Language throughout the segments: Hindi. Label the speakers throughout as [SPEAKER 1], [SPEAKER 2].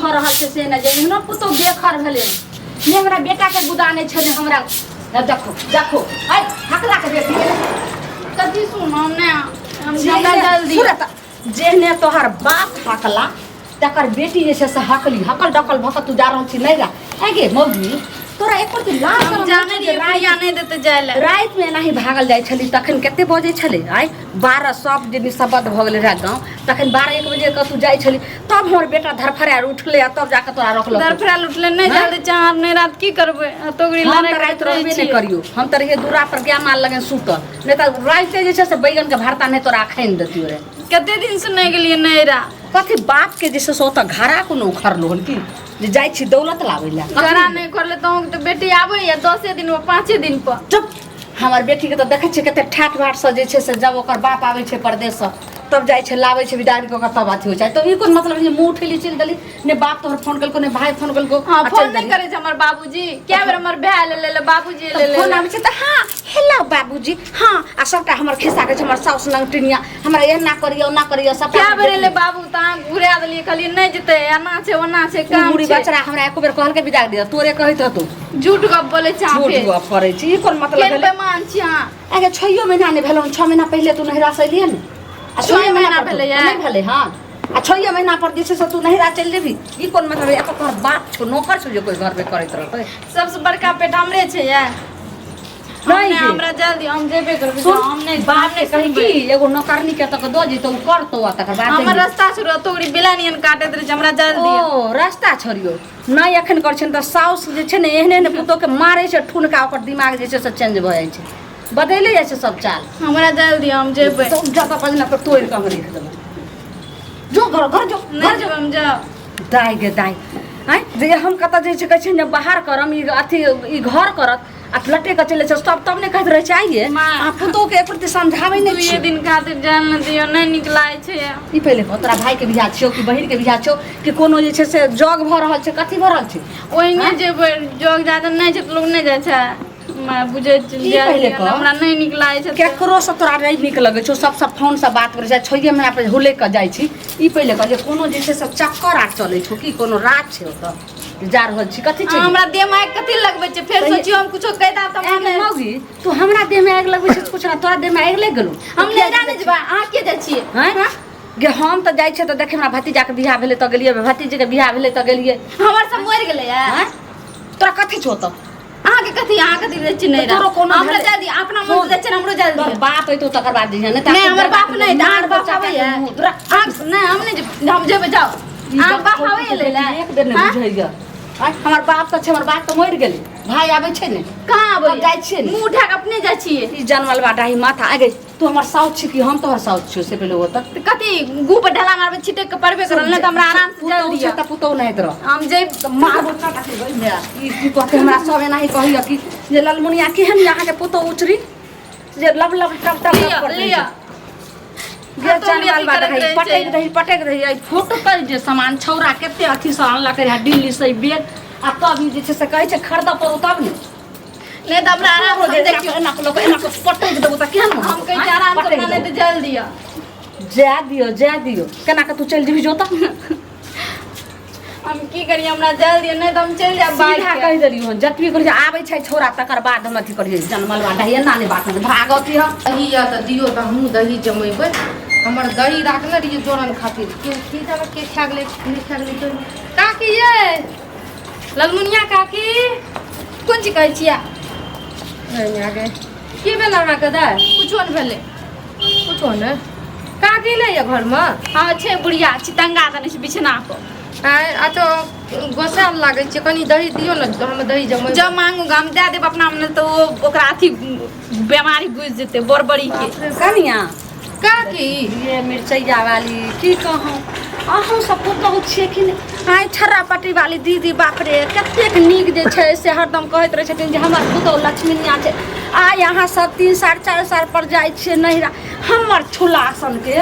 [SPEAKER 1] भ रहल छै से न जे न पुतो बेखर भेले ने हमरा बेटा के गुदाने छले हमरा देखो देखो हाय हकला के बेटी
[SPEAKER 2] कथी सुनो ने हम
[SPEAKER 1] हमरा
[SPEAKER 2] जल्दी
[SPEAKER 1] जेहने तोहर बाप हकला तकर बेटी जे से हकली हकल डकल भक तू जा रहल छी नहीं रा आगे मौगी तोरा एको की लाज
[SPEAKER 2] हम जाने रे राया नहीं देते जायले
[SPEAKER 1] रात में नहीं भागल जाय छली तखन केते बजे छले आय 12 सब दिन सबद भ गेले रे गांव तखन 12-1 बजे क तू जाय छली तब हमर बेटा धरफड़ा उठले तब जाके तोरा रखलो
[SPEAKER 2] धरफड़ा उठले नहीं जल्दी चाह नहीं रात की करबे तोगड़ी लड़ाई
[SPEAKER 1] रात रहबे नहीं करियो हम त रहे दूरा पर गया माल लगे सुतल नहीं त रात जे छै से बैगन के भरता नहीं तोरा खैन देतियो रे
[SPEAKER 2] कते दिन से नहीं गेलिए नहीं रा
[SPEAKER 1] कथी बाप के जैसे सो त घरा को न उखड़लो हन की जे जाय छी दौलत लाबै ला
[SPEAKER 2] घरा नहीं करले तो बेटी आबै या 10 दिन 5 दिन पर
[SPEAKER 1] चुप हमर बेटी के त देखै छी कते ठाट बाट से जे छै से जब ओकर बाप आबै छै परदेश तब जाय छै लाबै छै विदाई को तब अथी हो छै तो ई कोन मतलब जे मुंह उठेली चल गेली ने बाप तोहर फोन कलको ने भाई फोन कलको
[SPEAKER 2] हां फोन नहीं करे छै हमर बाबूजी क्या बेर हमर भाई ले ले बाबूजी ले ले
[SPEAKER 1] फोन आबै छै त हां हेलो बाबूजी हां आ सबटा हमर खिस्सा के छै हमर साउस नंगटिनिया हमरा एना करियो ना करियो सब
[SPEAKER 2] क्या बेर ले बाबू ता घुरा देलिए कहली नहीं जते एना छै ओना छै काम
[SPEAKER 1] बुढ़ी बचरा हमरा एको बेर कहल के विदा दे तोरे कहैत हतो
[SPEAKER 2] झूठ गप बोले छै
[SPEAKER 1] झूठ गप करे छी ई कोन मतलब
[SPEAKER 2] भेले बेमान छी हां
[SPEAKER 1] आगे 6 महीना ने भेलो 6 महीना पहले तू नहिरा से एलिए ने
[SPEAKER 2] 6 महीना पहले
[SPEAKER 1] नहीं भेले हां आ 6 महीना पर दिसे से तू नहिरा चल जेबी ई कोन मतलब एक तोहर बाप छो नौकर छो जे कोई घर पे करैत रहतै
[SPEAKER 2] सबसे बड़का पेट हमरे छै या नहीं हमरा जल्दी हम जेबे करबे हम नहीं
[SPEAKER 1] बाप ने कहि की एगो नौकरनी के तक दो जी तो करतो आ तकर बाद
[SPEAKER 2] हमर रास्ता छोड़ तोगड़ी बिलानियन काटे दे हमरा जल्दी
[SPEAKER 1] ओ रास्ता छोड़ियो नहीं एखन कर छन त साउस जे छै ने एहने ने पुतो के मारे छै ठुनका ओकर दिमाग जे छै से चेंज भ जाय छै बदले जाय छै सब चाल
[SPEAKER 2] हमरा जल्दी हम जेबे
[SPEAKER 1] तो जता पजना पर तोड़ के रख देबे जो घर जो
[SPEAKER 2] नहीं जब हम जा
[SPEAKER 1] दाई गे दाई आय जे हम कत जे छै कहै छै ने बाहर करम ई अथी ई घर करत आ लटे के चले छै तब ने कहत रहे चाहिए आ पुतो के प्रति समझावे नहीं
[SPEAKER 2] ये दिन खातिर जान न दियो नहीं निकलाय छै
[SPEAKER 1] ई पहले तोरा भाई के बियाह छियो कि बहिन के बियाह छियो कि कोनो जे छै से जग भ रहल छै कथी भ रहल छै
[SPEAKER 2] ओहिने जेबै जग ज्यादा नहीं छै त लोग नहीं जाय छै मैं बुझे
[SPEAKER 1] पहले
[SPEAKER 2] हमरा नहीं निकलाय छै
[SPEAKER 1] केकरो से तोरा नहीं निक लगे छो सब फोन से बात करे छै 6 महीना पर हुले के जाय छी ई पहले कह जे कोनो जे छै सब चक्कर आ चले छो कि कोनो रात छै ओत जा रहल छी कथी छै
[SPEAKER 2] हमरा देह में आग कथी लगबै छै फेर सोचियो हम कुछो कह दा त
[SPEAKER 1] हम मौगी तू हमरा देह में आग लगबै छै कुछ ना तोरा देह में आग लग गेलो
[SPEAKER 2] हम ले जाने जेबा अहाँ के जाय छियै
[SPEAKER 1] हैं गे हम त जाय छै त देखे हमरा भतीजा के बियाह भेले त गेलिए भतीजे के बियाह भेले त गेलिए
[SPEAKER 2] हमर सब मर गेलै
[SPEAKER 1] हैं तोरा कथी छो त
[SPEAKER 2] अहाँ के कथी रह छी नहीं
[SPEAKER 1] तोरो कोनो
[SPEAKER 2] हमरा जल्दी अपना मन से हमरो जल्दी
[SPEAKER 1] बाप है तो तकर बाद दिया
[SPEAKER 2] नहीं हमर बाप नहीं दार बाप आवे है नहीं हम नहीं हम जेबे जाओ अहाँ बाप आवे ले
[SPEAKER 1] एक दिन नहीं बुझैया हमर बाप त छै हमर बाप त मर गेलै भाई आबै छै ने
[SPEAKER 2] कहां आबै
[SPEAKER 1] जाय छै ने
[SPEAKER 2] मुंह उठा के अपने जाय छियै
[SPEAKER 1] ई जनमल बाटा ही माथा आगे तू हमर साउथ छी कि हम तोहर साउथ छियो से पहले होत
[SPEAKER 2] त कथी गु पर ढला मारबे छिटे के परबे करल न त हमरा आराम से जल्दी
[SPEAKER 1] दिया त पुतो नहीं तर
[SPEAKER 2] हम जे
[SPEAKER 1] मारबो काटा के गई मेरा ई कहते हमरा सब एना ही कहिया कि जे ललमुनिया केहन यहाँ के पुतो उचरी जे लब लब टप टप कर
[SPEAKER 2] लिया
[SPEAKER 1] गे चनवाल बाटा है पटक रही आई फोटो कर जे सामान छौरा केते अथी से आनला के दिल्ली से बेग आ तब जे छै से कहै छै खरीद पर तब ने
[SPEAKER 2] नहीं त हमरा आराम से
[SPEAKER 1] देखियो एना को एना को पटक देबो त केहन
[SPEAKER 2] हम कहि आराम से नहीं त जल्दी
[SPEAKER 1] जा दियो केना के तू चल जेबी जो त
[SPEAKER 2] हम की करी हमरा जल्दी नहीं त हम चल जा बाहर
[SPEAKER 1] सीधा कह देलियो हन जतबी कर आबै छै छोरा तकर बाद हम अथी करिए जनमल बाटा एना ने बात में भागती ह
[SPEAKER 3] दही या त दियो त हमहू दही जमेबै हमर दही राखले रहिए जोरन खातिर की जाने के खा गेलै नहीं खा गेलै तो
[SPEAKER 2] काकी ये ललमुनिया काकी कोन ची कहै छिया
[SPEAKER 3] नहीं आगे
[SPEAKER 2] की भेल हमरा के दा
[SPEAKER 3] कुछो न भेलै कुछो न का गेलै या घर में
[SPEAKER 2] हां छै बुढ़िया चितंगा तने से बिछना पर
[SPEAKER 3] आ तो गोसाल लागे छै कनी दही दियो न हम दही जमै
[SPEAKER 2] जब मांगू हम दे देब अपना में तो ओकरा अथी बीमारी घुस जेते बरबड़ी के
[SPEAKER 1] कनिया
[SPEAKER 3] का की
[SPEAKER 1] ये मिर्चैया वाली की कहूं अहूँ सब बहुत छिए कि हाय छर्रा पट्टी वाली दीदी बाप रे कतेक नीक जे छै से हरदम कहैत रहे छथिन जे हमर पुतौ लक्ष्मीनिया छै आ यहाँ सब 3 साढ़े 4 साल पर जाय छै नहिरा हमर छुलासन के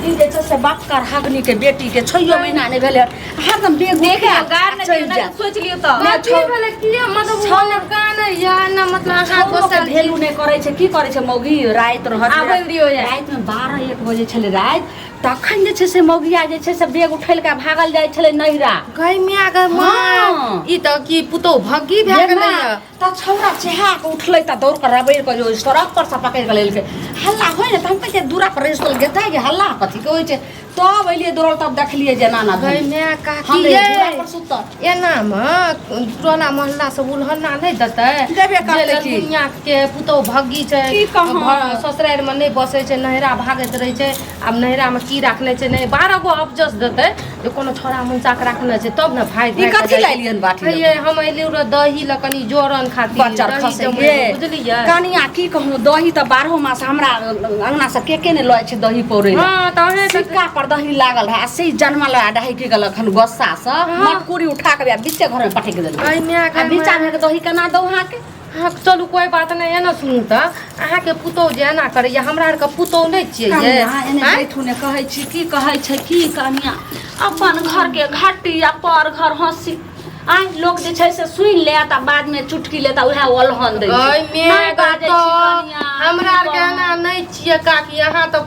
[SPEAKER 1] ई जे छै से बक्कर हगनी के बेटी के 6 महीना ने भेले हरदम बेग
[SPEAKER 2] देखे गार ने सोच लियो त
[SPEAKER 3] की भेलै की मतलब छौने गाना या न मतलब अहाँ
[SPEAKER 1] गोसा भेलू ने करे छै की करे छै मौगी रात रहत
[SPEAKER 2] आबै दियो या
[SPEAKER 1] रात में 12-1 बजे छले रात तखन जे छै से मौगिया जे छै से बेग उठैल के भागल जाइ छलै नहिरा
[SPEAKER 3] गई मिया गई माँ
[SPEAKER 1] हाँ।
[SPEAKER 3] ई तो की पुतो भग्गी भए गेलै
[SPEAKER 1] त छौरा चेहा के उठलै त दौड़ के रबैर के जो सड़क पर से पकड़ के लेलकै हल्ला होय ने त हम के दूरा पर रेसल गेता के हल्ला कथी के होय छै तब अइलिए दौड़ल तब देखलिए जे नाना
[SPEAKER 3] गई मिया का
[SPEAKER 1] हम
[SPEAKER 3] की
[SPEAKER 1] दूरा पर सुतल
[SPEAKER 3] एना में टोला मोहल्ला सब उल्हन्ना नहीं देतै
[SPEAKER 1] देबे करतै की
[SPEAKER 3] दुनिया के पुतो भग्गी छै
[SPEAKER 1] की कहौं?
[SPEAKER 3] ससुराल में नहीं बसै छै नहिरा भागैत रहै छै आब नहिरा में की राखले छै नहीं 12 गो अबजस देतै जे कोनो छोरा मुंचा के राखले छै तब न भाग
[SPEAKER 1] ई कथी लाइलियन बाटी
[SPEAKER 3] ये हम अइलियो रे दही ल कनी जोरन खातिर
[SPEAKER 1] बच्चा
[SPEAKER 3] दही
[SPEAKER 1] खसे
[SPEAKER 3] जमै,
[SPEAKER 1] ये
[SPEAKER 3] बुझलियै
[SPEAKER 1] कनिया की कहूं दही त 12 मास हमरा अंगना से के ने लय छै दही पौरे
[SPEAKER 3] हां त हे
[SPEAKER 1] सिक्का पर दही लागल है से जन्मल डही के गल खन गोस्सा से मटकुरी उठा के बीचे घर में पटक देल
[SPEAKER 3] गई मिया
[SPEAKER 1] आ बीचा में के दही केना दऊ हां के
[SPEAKER 3] हाँ चलू कोई बात नहीं है ना सुनू त अहाँ के पुतौ जे एना करैया हमरा आर के पुतौ नहीं छियै ये
[SPEAKER 1] एने बैठू ने कहै छी की कहै छै की कनिया अपन घर के घाटी या पर घर हंसी आ लोग जे छै से सुन ले त बाद में चुटकी लेता उहे ओलहन दै
[SPEAKER 3] गई
[SPEAKER 1] छै
[SPEAKER 3] मिया
[SPEAKER 1] बाजै
[SPEAKER 3] तो
[SPEAKER 1] छी कनिया
[SPEAKER 3] हमरा आर के एना नहीं छियै काकी अहाँ तो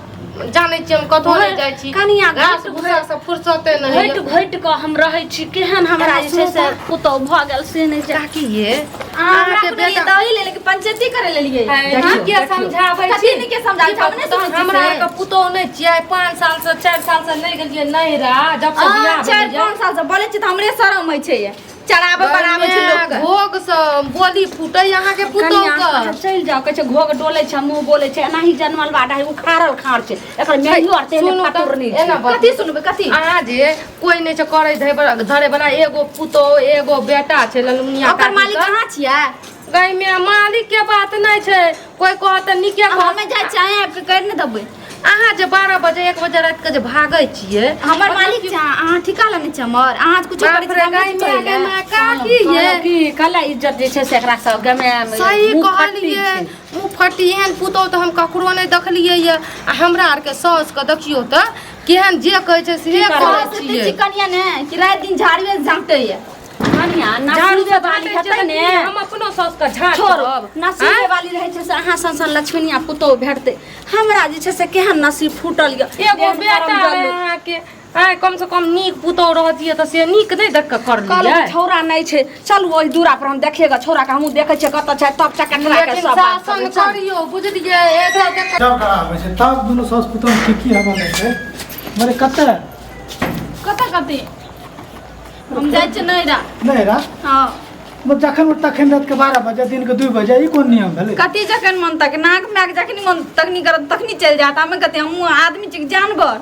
[SPEAKER 3] जानै छी हम कतौ नहीं जाइ छी
[SPEAKER 1] कनिया
[SPEAKER 3] घास भूसा से फुर्सते नहीं
[SPEAKER 1] घट घट के हम रहै छी केहन हमरा जे छै से पुतौ भ गेल से नहीं जा
[SPEAKER 3] काकी ये
[SPEAKER 2] हमरा के बेटा दही ले लेके पंचायती करे लेलिए
[SPEAKER 3] देखियो के समझाबै छी
[SPEAKER 2] कथी के समझाई छै अपने समझ
[SPEAKER 3] हमरा आर के पुतौ नहीं छियै 5 साल से 4 साल से नहीं गेलियै नहिरा जब से बियाह भेलै
[SPEAKER 2] 4-5 साल से बोले छी त हमरे शरम होइ छै चढ़ावे बनावे छै लोग के
[SPEAKER 3] भोग से बोली फूटै अहाँ के पुतौ के
[SPEAKER 1] चल जाओ कहै छै घोग डोले छै मुंह बोले छै एनाही जन्मल बाटा है उखाड़ल खाड़ छै एकर मेहियो आर तेले फटुर नहीं छै
[SPEAKER 2] कथी सुनबे कथी
[SPEAKER 3] अहाँ जे कोई नहीं छै करे धरे वाला एगो पुतौ एगो बेटा छै ललमुनिया
[SPEAKER 2] ओकर मालिक कहाँ छियै
[SPEAKER 3] गई में मालिक के बात नहीं छै कोई कहत निके
[SPEAKER 2] हमें जाय चाहे आपके कर न दबै
[SPEAKER 3] अहाँ जे 12 बजे 1 बजे रात के जे भागै छियै
[SPEAKER 2] हमर मालिक छै अहाँ ठिका लेने छै हमर अहाँ कुछ करे छै
[SPEAKER 3] गई में काकी ये
[SPEAKER 1] की कला इज्जत जे छै से एकरा सब गमे
[SPEAKER 3] सही कहलिए मुंह फटी एहन पुतौ त हम ककरो नहीं देखलिए ये आ हमरा आर के सास के देखियो त केहन जे कहै छै से कहै छियै
[SPEAKER 2] चिकनिया ने कि रात दिन झाड़िए झांकते है
[SPEAKER 1] कनिया नासिबे वाली हेतै ने
[SPEAKER 3] हम अपनो सास के झाड़
[SPEAKER 1] छोड़ नसीबे वाली रहै छै से अहाँ संसन लक्ष्मीनिया पुतौ भेटतै हमरा जे छै से केहन नसीब फूटल य
[SPEAKER 3] एगो बेटा अहाँ के आय कम से कम नीक पुतौ रहतिए त से नीक नहीं देख के कर
[SPEAKER 1] कल
[SPEAKER 3] लियै
[SPEAKER 1] छौरा नहीं छै चलू ओहि दूरा पर हम देखेगा छौरा के हमहू देखै छै कत छै तब चकटरा के
[SPEAKER 3] लेकिन
[SPEAKER 1] सब बात
[SPEAKER 3] शासन
[SPEAKER 1] करू, चल।
[SPEAKER 3] करियो बुझलियै एगो देख
[SPEAKER 4] जब खराब होइ छै तब दुनू सास पुतौह ठिकी हवा दै छै मरे कते
[SPEAKER 2] कथी हम जाय छै नैरा
[SPEAKER 4] नहीं रा
[SPEAKER 2] हां
[SPEAKER 4] मत जखन तखन रात के 12 बजे दिन के 2 बजे ई कोन नियम भेलै
[SPEAKER 2] कथी जखन मन तक नाक में जखनी मन तखनी करत तखनी चल जाता हमें कहते हम आदमी छी जानवर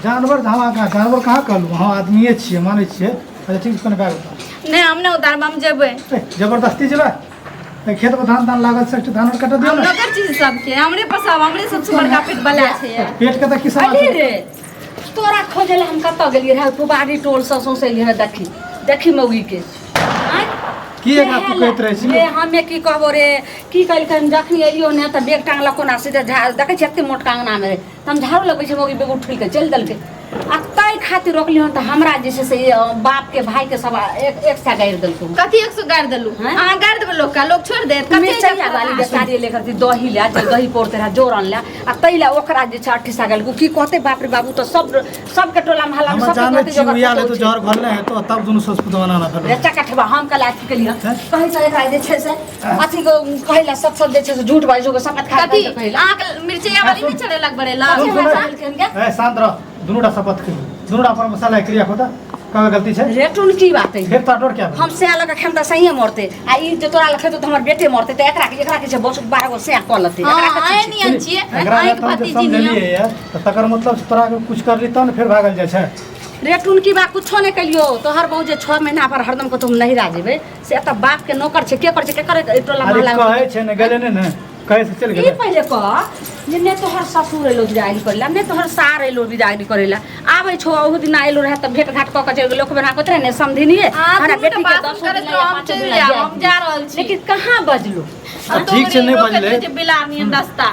[SPEAKER 4] जानवर जानवर कहाँ कहलू हाँ आदमिए छियै मानै छियै अच्छा ठीक छै बैग उतार
[SPEAKER 2] नहीं हमने उतार हम जेबै
[SPEAKER 4] जबरदस्ती जेबै खेत में धान लागल से धान कटा दियौ
[SPEAKER 2] हम
[SPEAKER 4] ना
[SPEAKER 2] नगर चीज सब के हमरे पसाब हमरे सबसे बड़का पेट बला छै
[SPEAKER 4] पेट के त किसान
[SPEAKER 1] अली रे तोरा खोजले हम कत गेलियै रे पुबारी टोल से सौंसैली है देखी मौगी के आँय?
[SPEAKER 4] की एकरा तू कहैत रहै छी
[SPEAKER 1] रे हमे की कहबो रे की कइलखन जखनी एलियो ने त बेग टांगलको ना सीधे देखै छी एते मोट कांगना में रे त हम झाड़ू लगबै छै मौगी बेग उठल के चल देलकै आ तै खातिर रोकलियो त हमरा जे छै से बाप के भाई के सब एक सा गाड़ि देलको
[SPEAKER 2] कथी 100 गाड़ देलु
[SPEAKER 1] हैं?
[SPEAKER 2] हां गाड़ देबे लोग का लोग छोड़ दे कथी
[SPEAKER 1] मिर्चैया वाली बेचारी लेकर ती दही ले जे दही पौरते रहा जोरन ले आ तैला ओकरा जे छै अठीसा गेल की कहते बाप रे बाबू त सब के टोला महल्ला में
[SPEAKER 4] हम
[SPEAKER 1] सब
[SPEAKER 4] जानै
[SPEAKER 1] कहते
[SPEAKER 4] छी
[SPEAKER 1] जोगर
[SPEAKER 4] उया ले
[SPEAKER 1] पुतौह
[SPEAKER 4] तो
[SPEAKER 1] छै।
[SPEAKER 4] जहर घोलने है तो तब दुनू सास पुतौह बनाना भेलै
[SPEAKER 1] रे चकठबा हम कला की केलिए
[SPEAKER 4] हैं?
[SPEAKER 1] कहै छै एकरा जे छै से अथी को कहला सब जे छै से झूठ बाजो के शपथ खा
[SPEAKER 2] कथी
[SPEAKER 1] के कहला
[SPEAKER 2] आंख मिर्चैया वाली नहीं चढ़े लग बड़े ला
[SPEAKER 4] सुन,
[SPEAKER 1] सुन,
[SPEAKER 4] ए शांत रह दुनूटा शपथ कर दुनूटा पर मसाला क्रिया खोदा कहाँ गलती छै
[SPEAKER 1] रेटुन की बात है
[SPEAKER 4] फिर तोड़ क्या
[SPEAKER 1] हम से लगा खेम त सही मरते आ ई जे तोरा लखे तो हमर बेटे मरते त एकरा के छै बस 12 गो से क लते
[SPEAKER 2] हां आए नियन छिए
[SPEAKER 4] एकरा
[SPEAKER 2] आंख
[SPEAKER 4] हम
[SPEAKER 2] भतीजी
[SPEAKER 4] समझलिए
[SPEAKER 2] नियन
[SPEAKER 4] है तो तकर मतलब तोरा के कुछ कर ली तब न फिर भागल जाय छै
[SPEAKER 1] रेटुन की बात कुछो नहीं कलियो तोहर बहु जे 6 महीना पर हरदम को तुम नहीं राजेबे से एत बाप के नौकर छै के कर छै के करे टोला
[SPEAKER 4] अरे
[SPEAKER 1] महला
[SPEAKER 4] कहे छै न गेले ने कहे से चल
[SPEAKER 1] ई
[SPEAKER 4] गेले
[SPEAKER 1] पहिले कह जे ने तोहर ससुर एलो बिदागरी करेला ने तोहर सार एलो बिदागरी करेला आबै छो ओहु दिन एलो रहे त भेट घाट क के चल लोक बना कोतरे ने समझिनिए हमरा बेटी के 10 दिन या 5 दिन
[SPEAKER 2] हम जा रहल छी
[SPEAKER 1] लेकिन कहां बजलो
[SPEAKER 4] ठीक छै, नहीं बजले।
[SPEAKER 2] बिला नियन रास्ता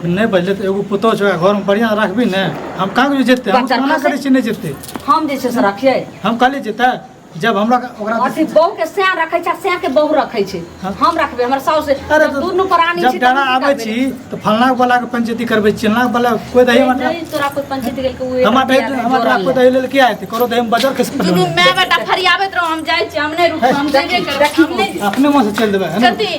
[SPEAKER 4] नहीं बजले तो एगो पुतौ छै घर में बढ़िया रखबी ने हम कहाँ जेते हम
[SPEAKER 1] बच्चा
[SPEAKER 4] मना
[SPEAKER 1] फंसे।
[SPEAKER 4] करे छी नहीं जेते
[SPEAKER 1] हम जे छै से रखिए
[SPEAKER 4] हम काले जेते जब हमरा ओकरा
[SPEAKER 1] अथी बहू के सैं रखै छै सैं के बहू रखै छै
[SPEAKER 4] हाँ।
[SPEAKER 1] हम रखबे हमर साउस
[SPEAKER 4] अरे तो
[SPEAKER 1] दुनू प्राणी
[SPEAKER 4] जब डाना आबै छी तो फलना वाला के पंचायती करबै छी फलना वाला कोई दही मतलब
[SPEAKER 1] तोरा कोई पंचायती गेल के उहे
[SPEAKER 4] हमरा कोई दही लेल क्या हेतै करो दही में बाजार के
[SPEAKER 2] दुनू माय बेटा फरियाबैत रहो हम जाइ छी हम नहीं रुक हम जेबे करबै
[SPEAKER 4] अपने मुंह से चल देबै है ना?
[SPEAKER 2] कथी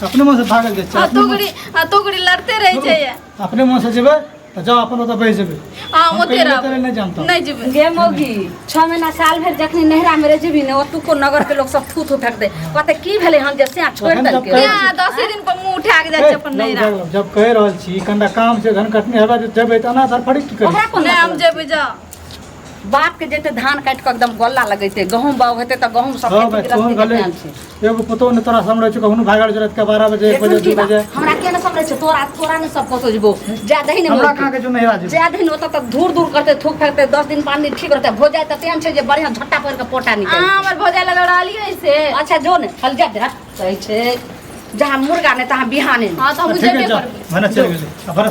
[SPEAKER 4] अपने मुंह से भागल जाइ छै
[SPEAKER 2] तोगड़ी लड़ते रहे छै ये
[SPEAKER 4] अपने मुंह से जेबै तो जाओ अपन ओतऽ बैठ जेबै
[SPEAKER 2] हां
[SPEAKER 4] हम
[SPEAKER 2] ओते
[SPEAKER 4] कहीं
[SPEAKER 2] रह
[SPEAKER 4] तेरे नहीं जानता
[SPEAKER 2] नहीं जेबे
[SPEAKER 1] गे मौगी 6 महीना साल भर जखनी नहरा में रह जेबी ने ओतु को नगर के लोग सब थू थू फेंक दे कहते की भेले हम जे सैं छोड़
[SPEAKER 4] ओहन
[SPEAKER 1] दल
[SPEAKER 4] जब
[SPEAKER 1] के
[SPEAKER 4] कहे-
[SPEAKER 2] यहाँ 10 दिन पर मुंह उठा के जाइ छै अपन नैरा
[SPEAKER 4] जब कह रहल छी कनिटा काम छै धन कटनी हेबा जेबै तऽ अना धर फड़ी की
[SPEAKER 1] ओकरा
[SPEAKER 4] करी
[SPEAKER 1] कोन
[SPEAKER 2] नहीं हम जेबे जा
[SPEAKER 1] बाप के जेते धान काट के एकदम गल्ला लगैते गहूम बाग हेते त गहूम सब
[SPEAKER 4] हां भाई तोहन भले एगो पुतो ने तोरा समझै छै कहूं भागल जरत के 12 बजे 1 बजे 2 बजे
[SPEAKER 1] हमरा के न समझे छै तोरा ने सब को सोचबो जा दही ने
[SPEAKER 4] हमरा कहाँ के जो नहीं राजी
[SPEAKER 1] जा दही ने ओत तक दूर दूर करते थूक फेंकते 10 दिन 5 दिन ठीक रहते हो जाए त तेहन छै जे बढ़िया झट्टा पर के पोटा निकल
[SPEAKER 2] हमर भौजा लगा लियो ऐसे
[SPEAKER 1] अच्छा जो ने हल जा दे कहै छै जहाँ मुर्गा ने तहाँ बिहाने
[SPEAKER 2] हां तो हम
[SPEAKER 4] ठीक है
[SPEAKER 2] जेबे
[SPEAKER 4] जा
[SPEAKER 2] करबै
[SPEAKER 4] भने चल गेलै अपन